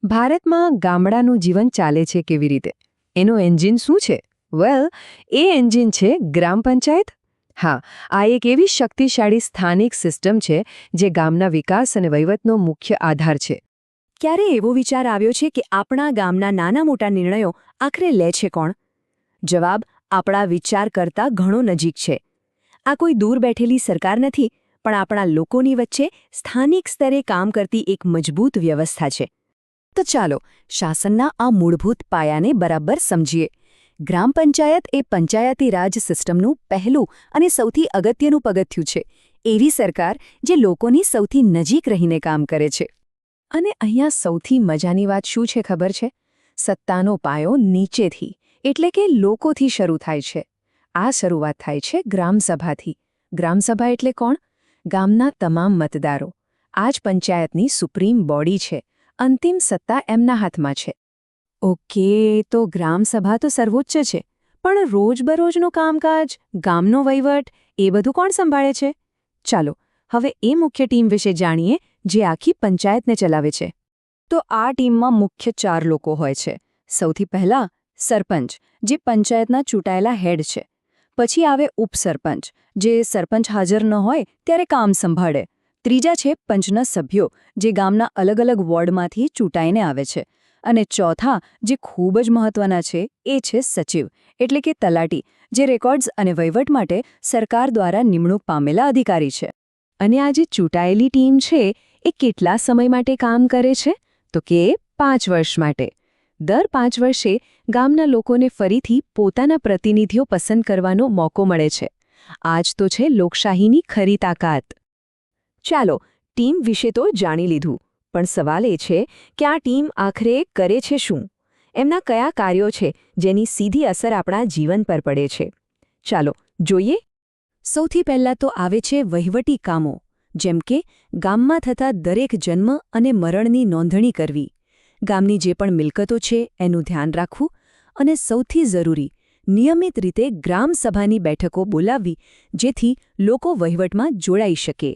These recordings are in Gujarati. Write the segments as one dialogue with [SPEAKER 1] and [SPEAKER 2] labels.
[SPEAKER 1] ભારતમાં ગામડાનું જીવન ચાલે છે કેવી રીતે? એનું એન્જિન શું છે? વેલ, એ એન્જિન છે ગ્રામ પંચાયત. હા, આ એક એવી શક્તિશાળી સ્થાનિક સિસ્ટમ છે જે ગામના વિકાસ અને વહીવટનો મુખ્ય આધાર છે.
[SPEAKER 2] ક્યારે એવો વિચાર આવ્યો છે કે આપણા ગામના નાના મોટા નિર્ણયો આખરે લે છે કોણ? જવાબ આપણા વિચાર કરતાં ઘણો નજીક છે. આ કોઈ દૂર બેઠેલી સરકાર નથી, પણ આપણા લોકોની વચ્ચે સ્થાનિક સ્તરે કામ કરતી એક મજબૂત વ્યવસ્થા છે. તો ચાલો શાસનના આ મૂળભૂત પાયાને બરાબર સમજીએ. ગ્રામ પંચાયત એ પંચાયતી રાજ સિસ્ટમનું પહેલું અને સૌથી અગત્યનું પગથિયું છે. એવી સરકાર જે લોકોની સૌથી નજીક રહીને કામ કરે છે. અને અહીંયા સૌથી મજાની વાત શું છે ખબર છે? સત્તાનો પાયો નીચેથી, એટલે કે લોકોથી શરૂ થાય છે. આ શરૂઆત થાય છે ગ્રામસભાથી. ગ્રામસભા એટલે કોણ? ગામના તમામ મતદારો. આ જ પંચાયતની સુપ્રીમ બોડી છે. અંતિમ સત્તા એમના હાથમાં છે. ઓકે, તો ગ્રામસભા તો સર્વોચ્ચ છે, પણ રોજબરોજનું કામકાજ, ગામનો વહીવટ, એ બધું કોણ સંભાળે છે? ચાલો હવે એ મુખ્ય ટીમ વિશે જાણીએ જે આખી પંચાયતને ચલાવે છે. તો આ ટીમમાં મુખ્ય 4 લોકો હોય છે. સૌથી પહેલા સરપંચ, જે પંચાયતના ચૂંટાયેલા હેડ છે. પછી આવે ઉપસરપંચ, જે સરપંચ હાજર ન હોય ત્યારે કામ સંભાળે. ત્રીજા છે પંચના સભ્યો, જે ગામના અલગ અલગ વોર્ડમાંથી ચૂંટાઈને આવે છે. અને ચોથા, જે ખૂબ જ મહત્વના છે, એ છે સચિવ, એટલે કે તલાટી, જે રેકોર્ડ્સ અને વહીવટ માટે સરકાર દ્વારા નિમણૂક પામેલા અધિકારી છે. અને આ જે ચૂંટાયેલી ટીમ છે એ કેટલા સમય માટે કામ કરે છે? તો કે 5 વર્ષ માટે. દર 5 વર્ષે ગામના લોકોને ફરીથી પોતાના પ્રતિનિધિઓ પસંદ કરવાનો મોકો મળે છે. આ જ તો છે લોકશાહીની ખરી તાકાત. ચાલો ટીમ વિશે તો જાણી લીધું, પણ સવાલ એ છે કે આ ટીમ આખરે કરે છે શું? એમના કયા કાર્યો છે જેની સીધી અસર આપણા જીવન પર પડે છે? ચાલો જોઈએ. સૌથી પહેલાં તો આવે છે વહીવટી કામો, જેમ કે ગામમાં થતા દરેક જન્મ અને મરણની નોંધણી કરવી, ગામની જે પણ મિલકતો છે એનું ધ્યાન રાખવું, અને સૌથી જરૂરી, નિયમિત રીતે ગ્રામસભાની બેઠકો બોલાવવી, જેથી લોકો વહીવટમાં જોડાઈ શકે.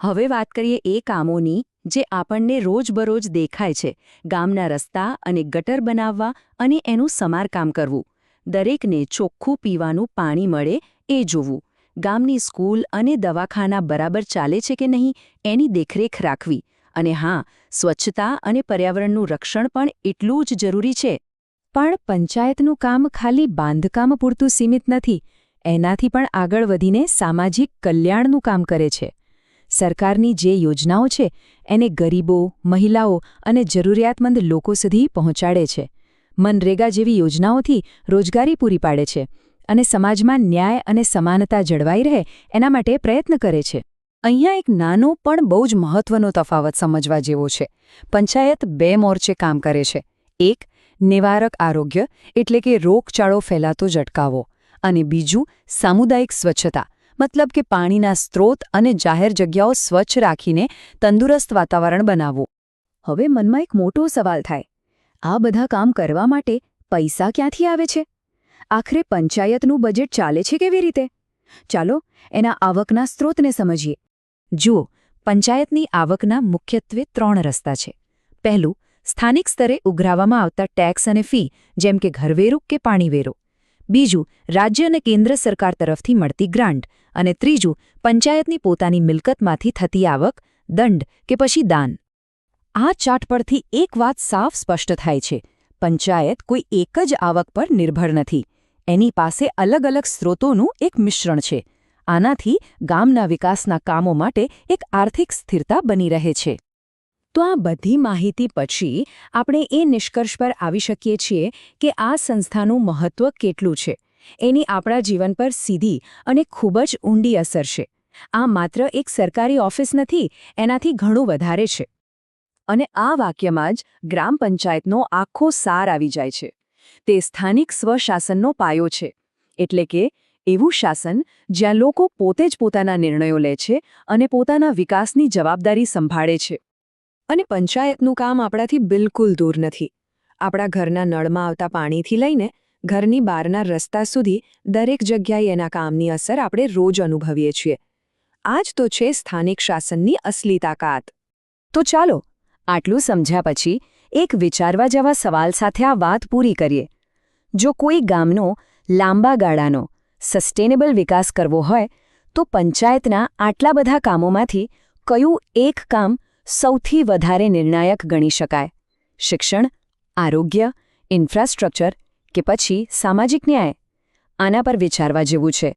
[SPEAKER 2] હવે વાત કરીએ એ કામોની જે આપણને રોજબરોજ દેખાય છે. ગામના રસ્તા અને ગટર બનાવવા અને એનું સમારકામ કરવું, દરેકને ચોખ્ખું પીવાનું પાણી મળે એ જોવું, ગામની સ્કૂલ અને દવાખાના બરાબર ચાલે છે કે નહીં એની દેખરેખ રાખવી, અને હા, સ્વચ્છતા અને પર્યાવરણનું રક્ષણ પણ એટલું જ જરૂરી છે. પણ પંચાયતનું કામ ખાલી બાંધકામ પૂરતું સીમિત નથી. એનાથી પણ આગળ વધીને સામાજિક કલ્યાણનું કામ કરે છે. સરકારની જે યોજનાઓ છે એને ગરીબો, મહિલાઓ અને જરૂરિયાતમંદ લોકો સુધી પહોંચાડે છે. મનરેગા જેવી યોજનાઓથી રોજગારી પૂરી પાડે છે અને સમાજમાં ન્યાય અને સમાનતા જળવાઈ રહે એના માટે પ્રયત્ન કરે છે. અહીંયા એક નાનો પણ બહુ જ મહત્વનો તફાવત સમજવા જેવો છે. પંચાયત 2 મોરચે કામ કરે છે. એક, નિવારક આરોગ્ય, એટલે કે રોગચાળો ફેલાતો જ અટકાવો, અને બીજું, સામુદાયિક સ્વચ્છતા, મતલબ કે પાણીના સ્ત્રોત અને જાહેર જગ્યાઓ સ્વચ્છ રાખીને તંદુરસ્ત વાતાવરણ બનાવવું. હવે મનમાં એક મોટો સવાલ થાય, આ બધા કામ કરવા માટે પૈસા ક્યાંથી આવે છે? આખરે પંચાયતનું બજેટ ચાલે છે કેવી રીતે? ચાલો એના આવકના સ્ત્રોતને સમજીએ. જુઓ, પંચાયતની આવકના મુખ્યત્વે 3 રસ્તા છે. પહેલું, સ્થાનિક સ્તરે ઉઘરાવવામાં આવતા ટેક્સ અને ફી, જેમ કે ઘરવેરો કે પાણીવેરો. બીજું, રાજ્ય અને કેન્દ્ર સરકાર તરફથી મળતી ગ્રાન્ટ. અને ત્રીજું, પંચાયતની પોતાની મિલકતમાંથી થતી આવક, દંડ કે પછી દાન. આ ચાર્ટ પરથી એક વાત સાફ સ્પષ્ટ થાય છે. પંચાયત કોઈ એક જ આવક પર નિર્ભર નથી. એની પાસે અલગ અલગ સ્ત્રોતોનું એક મિશ્રણ છે. આનાથી ગામના વિકાસના કામો માટે એક આર્થિક સ્થિરતા બની રહે છે. તો આ બધી માહિતી પછી આપણે એ નિષ્કર્ષ પર આવી શકીએ છીએ કે આ સંસ્થાનું મહત્વ કેટલું છે. એની આપણા જીવન પર સીધી અને ખૂબ જ ઊંડી અસર છે. આ માત્ર એક સરકારી ઓફિસ નથી, એનાથી ઘણું વધારે છે. અને આ વાક્યમાં જ ગ્રામ પંચાયતનો આખો સાર આવી જાય છે. તે સ્થાનિક સ્વશાસનનો પાયો છે. એટલે કે એવું શાસન જ્યાં લોકો પોતે જ પોતાના નિર્ણયો લે છે અને પોતાના વિકાસની જવાબદારી સંભાળે છે. અને પંચાયતનું કામ આપણાથી બિલકુલ દૂર નથી. આપણા ઘરના નળમાં આવતા પાણીથી લઈને ઘરની બહારના રસ્તા સુધી દરેક જગ્યાએ એના કામની અસર આપણે રોજ અનુભવીએ છીએ. આ જ તો છે સ્થાનિક શાસનની અસલી તાકાત. તો ચાલો, આટલું સમજ્યા પછી એક વિચારવા જેવા સવાલ સાથે આ વાત પૂરી કરીએ. જો કોઈ ગામનો લાંબા ગાળાનો સસ્ટેનેબલ વિકાસ કરવો હોય તો પંચાયતના આટલા બધા કામોમાંથી કયું એક કામ સૌથી વધારે નિર્ણાયક ગણી શકાય? શિક્ષણ, આરોગ્ય, ઇન્ફ્રાસ્ટ્રક્ચર કે પછી સામાજિક ન્યાય? આના પર વિચારવા જેવું છે.